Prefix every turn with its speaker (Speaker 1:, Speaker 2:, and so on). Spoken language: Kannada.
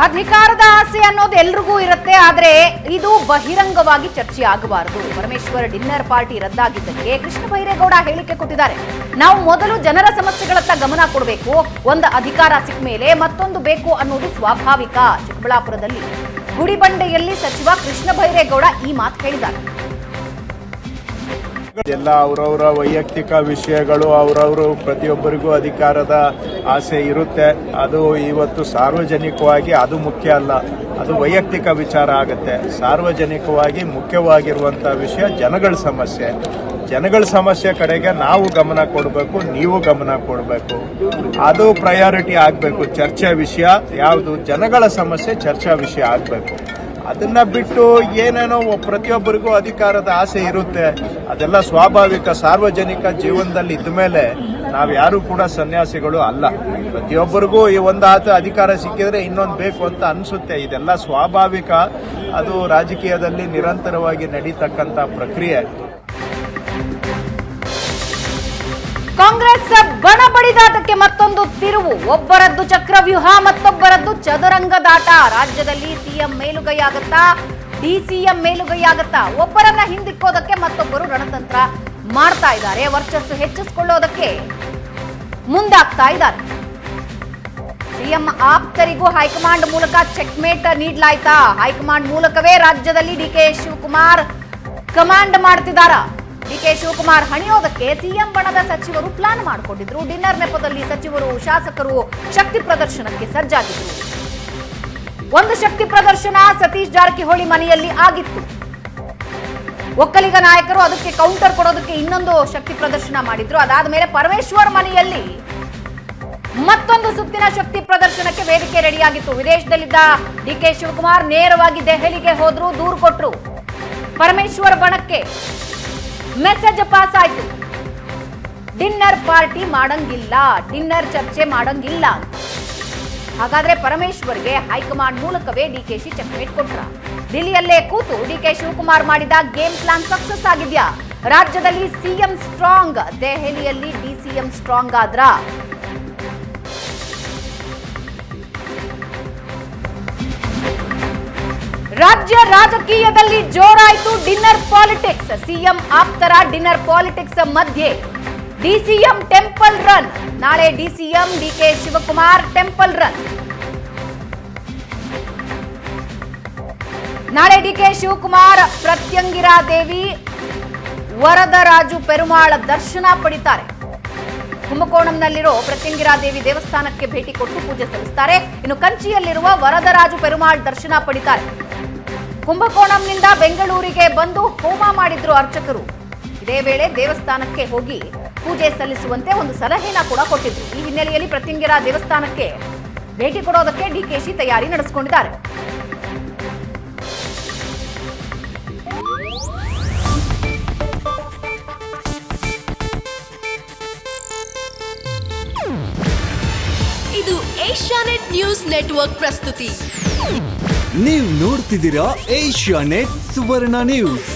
Speaker 1: ಅಧಿಕಾರದ ಆಸೆ ಅನ್ನೋದು ಎಲ್ರಿಗೂ ಇರುತ್ತೆ, ಆದ್ರೆ ಇದು ಬಹಿರಂಗವಾಗಿ ಚರ್ಚೆ ಆಗಬಾರದು. ಪರಮೇಶ್ವರ್ ಡಿನ್ನರ್ ಪಾರ್ಟಿ ರದ್ದಾಗಿದ್ದಕ್ಕೆ ಕೃಷ್ಣ ಬೈರೇಗೌಡ ಹೇಳಿಕೆ ಕೊಟ್ಟಿದ್ದಾರೆ. ನಾವು ಮೊದಲು ಜನರ ಸಮಸ್ಯೆಗಳತ್ತ ಗಮನ ಕೊಡಬೇಕು, ಒಂದು ಅಧಿಕಾರ ಸಿಕ್ಕ ಮೇಲೆ ಮತ್ತೊಂದು ಬೇಕು ಅನ್ನೋದು ಸ್ವಾಭಾವಿಕ. ಚಿಕ್ಕಬಳ್ಳಾಪುರದಲ್ಲಿ ಗುಡಿಬಂಡೆಯಲ್ಲಿ ಸಚಿವ ಕೃಷ್ಣ ಬೈರೇಗೌಡ ಈ ಮಾತು ಹೇಳಿದ್ದಾರೆ.
Speaker 2: ಎಲ್ಲ ಅವರವರ ವೈಯಕ್ತಿಕ ವಿಷಯಗಳು, ಅವರವರು ಪ್ರತಿಯೊಬ್ಬರಿಗೂ ಅಧಿಕಾರದ ಆಸೆ ಇರುತ್ತೆ. ಅದು ಇವತ್ತು ಸಾರ್ವಜನಿಕವಾಗಿ ಅದು ಮುಖ್ಯ ಅಲ್ಲ, ಅದು ವೈಯಕ್ತಿಕ ವಿಚಾರ ಆಗುತ್ತೆ. ಸಾರ್ವಜನಿಕವಾಗಿ ಮುಖ್ಯವಾಗಿರುವಂಥ ವಿಷಯ ಜನಗಳ ಸಮಸ್ಯೆ. ಜನಗಳ ಸಮಸ್ಯೆ ಕಡೆಗೆ ನಾವು ಗಮನ ಕೊಡಬೇಕು, ನೀವು ಗಮನ ಕೊಡಬೇಕು. ಅದು ಪ್ರಯಾರಿಟಿ ಆಗಬೇಕು. ಚರ್ಚೆ ವಿಷಯ ಯಾವುದು? ಜನಗಳ ಸಮಸ್ಯೆ ಚರ್ಚಾ ವಿಷಯ ಆಗಬೇಕು. ಅದನ್ನ ಬಿಟ್ಟು ಏನೇನೋ ಪ್ರತಿಯೊಬ್ಬರಿಗೂ ಅಧಿಕಾರದ ಆಸೆ ಇರುತ್ತೆ, ಅದೆಲ್ಲ ಸ್ವಾಭಾವಿಕ. ಸಾರ್ವಜನಿಕ ಜೀವನದಲ್ಲಿ ಇದ್ದ ಮೇಲೆ ನಾವು ಯಾರು ಕೂಡ ಸನ್ಯಾಸಿಗಳು ಅಲ್ಲ. ಪ್ರತಿಯೊಬ್ಬರಿಗೂ ಈ ಒಂದು ಅಧಿಕಾರ ಸಿಕ್ಕಿದ್ರೆ ಇನ್ನೊಂದು ಬೇಕು ಅಂತ ಅನಿಸುತ್ತೆ. ಇದೆಲ್ಲ ಸ್ವಾಭಾವಿಕ. ಅದು ರಾಜಕೀಯದಲ್ಲಿ ನಿರಂತರವಾಗಿ ನಡೀತಕ್ಕಂಥ ಪ್ರಕ್ರಿಯೆ.
Speaker 1: ಕಾಂಗ್ರೆಸ್ ಬಣ ಬಡಿದಾಟಕ್ಕೆ ಮತ್ತೊಂದು ತಿರುವು. ಒಬ್ಬರದ್ದು ಚಕ್ರವ್ಯೂಹ, ಮತ್ತೊಬ್ಬರದ್ದು ಚದುರಂಗದಾಟ. ರಾಜ್ಯದಲ್ಲಿ ಸಿಎಂ ಮೇಲುಗೈ ಆಗತ್ತಾ, ಡಿಸಿಎಂ ಮೇಲುಗೈ ಆಗತ್ತಾ? ಒಬ್ಬರನ್ನ ಹಿಂದಿಕ್ಕೋದಕ್ಕೆ ಮತ್ತೊಬ್ಬರು ರಣತಂತ್ರ ಮಾಡ್ತಾ ಇದ್ದಾರೆ. ವರ್ಚಸ್ಸು ಹೆಚ್ಚಿಸಿಕೊಳ್ಳೋದಕ್ಕೆ ಮುಂದಾಗ್ತಾ ಇದ್ದಾರೆ. ಸಿಎಂ ಆಪ್ತರಿಗೂ ಹೈಕಮಾಂಡ್ ಮೂಲಕ ಚೆಕ್ಮೇಟ್ ನೀಡಲಾಯ್ತಾ? ಹೈಕಮಾಂಡ್ ಮೂಲಕವೇ ರಾಜ್ಯದಲ್ಲಿ ಡಿಕೆ ಶಿವಕುಮಾರ್ ಕಮಾಂಡ್ ಮಾಡ್ತಿದ್ದಾರ? ಡಿಕೆ ಶಿವಕುಮಾರ್ ಹಣಿಯೋದಕ್ಕೆ ಸಿಎಂ ಬಣದ ಸಚಿವರು ಪ್ಲಾನ್ ಮಾಡಿಕೊಂಡಿದ್ರು. ಡಿನ್ನರ್ ನೆಪದಲ್ಲಿ ಸಚಿವರು, ಶಾಸಕರು ಶಕ್ತಿ ಪ್ರದರ್ಶನಕ್ಕೆ ಸಜ್ಜಾಗಿದ್ರು. ಒಂದು ಶಕ್ತಿ ಪ್ರದರ್ಶನ ಸತೀಶ್ ಜಾರಕಿಹೊಳಿ ಮನೆಯಲ್ಲಿ ಆಗಿತ್ತು. ಒಕ್ಕಲಿಗ ನಾಯಕರು ಅದಕ್ಕೆ ಕೌಂಟರ್ ಕೊಡೋದಕ್ಕೆ ಇನ್ನೊಂದು ಶಕ್ತಿ ಪ್ರದರ್ಶನ ಮಾಡಿದ್ರು. ಅದಾದ ಮೇಲೆ ಪರಮೇಶ್ವರ್ ಮನೆಯಲ್ಲಿ ಮತ್ತೊಂದು ಸುತ್ತಿನ ಶಕ್ತಿ ಪ್ರದರ್ಶನಕ್ಕೆ ವೇದಿಕೆ ರೆಡಿಯಾಗಿತ್ತು. ವಿದೇಶದಲ್ಲಿದ್ದ ಡಿಕೆ ಶಿವಕುಮಾರ್ ನೇರವಾಗಿ ದೆಹಲಿಗೆ ಹೋದ್ರು, ದೂರು ಕೊಟ್ರು. ಪರಮೇಶ್ವರ್ ಬಣಕ್ಕೆ ಮೆಸೇಜ್ ಪಾಸ್ ಆಯ್ತು, ಡಿನ್ನರ್ ಪಾರ್ಟಿ ಮಾಡಂಗಿಲ್ಲ, ಡಿನ್ನರ್ ಚರ್ಚೆ ಮಾಡಂಗಿಲ್ಲ ಅಂತ. ಹಾಗಾದ್ರೆ ಪರಮೇಶ್ವರ್ಗೆ ಹೈಕಮಾಂಡ್ ಮೂಲಕವೇ ಡಿಕೆಶಿ ಚೆಕ್ಮೇಟ್ ಕೊಟ್ರ? ದಿಲ್ಲಿಯಲ್ಲೇ ಕೂತು ಡಿಕೆ ಶಿವಕುಮಾರ್ ಮಾಡಿದ ಗೇಮ್ ಪ್ಲಾನ್ ಸಕ್ಸಸ್ ಆಗಿದ್ಯಾ? ರಾಜ್ಯದಲ್ಲಿ ಸಿಎಂ ಸ್ಟ್ರಾಂಗ್, ದೆಹಲಿಯಲ್ಲಿ ಡಿಸಿಎಂ ಸ್ಟ್ರಾಂಗ್ ಆದ್ರ? ರಾಜ್ಯ ರಾಜಕೀಯದಲ್ಲಿ ಜೋರಾಯಿತು ಡಿನ್ನರ್ ಪಾಲಿಟಿಕ್ಸ್. ಸಿಎಂ ಆಪ್ತರ ಡಿನ್ನರ್ ಪಾಲಿಟಿಕ್ಸ್ ಮಧ್ಯೆ ಡಿಸಿಎಂ ಟೆಂಪಲ್ ರನ್. ನಾಳೆ DCM DK Shivakumar temple run. ನಾಳೆ ಡಿಕೆ ಶಿವಕುಮಾರ್ ಪ್ರತ್ಯಂಗಿರಾ ದೇವಿ, ವರದರಾಜು ಪೆರುಮಾಳ ದರ್ಶನ ಪಡಿತಾರೆ. ಕುಂಭಕೋಣಂನಲ್ಲಿರೋ ಪ್ರತ್ಯಂಗಿರಾ ದೇವಿ ದೇವಸ್ಥಾನಕ್ಕೆ ಭೇಟಿ ಕೊಟ್ಟು ಪೂಜೆ ಸಲ್ಲಿಸುತ್ತಾರೆ. ಇನ್ನು ಕಂಚಿಯಲ್ಲಿರುವ ವರದರಾಜು ಪೆರುಮಾಳ್ ದರ್ಶನ ಪಡಿತಾರೆ. ಕುಂಭಕೋಣಂನಿಂದ ಬೆಂಗಳೂರಿಗೆ ಬಂದು ಹೋಮ ಮಾಡಿದ್ರು ಅರ್ಚಕರು. ಇದೇ ವೇಳೆ ದೇವಸ್ಥಾನಕ್ಕೆ ಹೋಗಿ ಪೂಜೆ ಸಲ್ಲಿಸುವಂತೆ ಒಂದು ಸಲಹೆನ ಕೂಡ ಕೊಟ್ಟಿದ್ರು. ಈ ಹಿನ್ನೆಲೆಯಲ್ಲಿ ಪ್ರತ್ಯಂಗಿರಾ ದೇವಸ್ಥಾನಕ್ಕೆ ಭೇಟಿ ಕೊಡೋದಕ್ಕೆ ಡಿಕೆಶಿ ತಯಾರಿ ನಡೆಸಿಕೊಂಡಿದ್ದಾರೆ.
Speaker 3: ಇದು ಏಷ್ಯಾನೆಟ್ ನ್ಯೂಸ್ ನೆಟ್ವರ್ಕ್ ಪ್ರಸ್ತುತಿ.
Speaker 4: ನೀವು ನೋಡ್ತಿದ್ದೀರಾ ಏಷ್ಯಾನೆಟ್ ಸುವರ್ಣ ನ್ಯೂಸ್.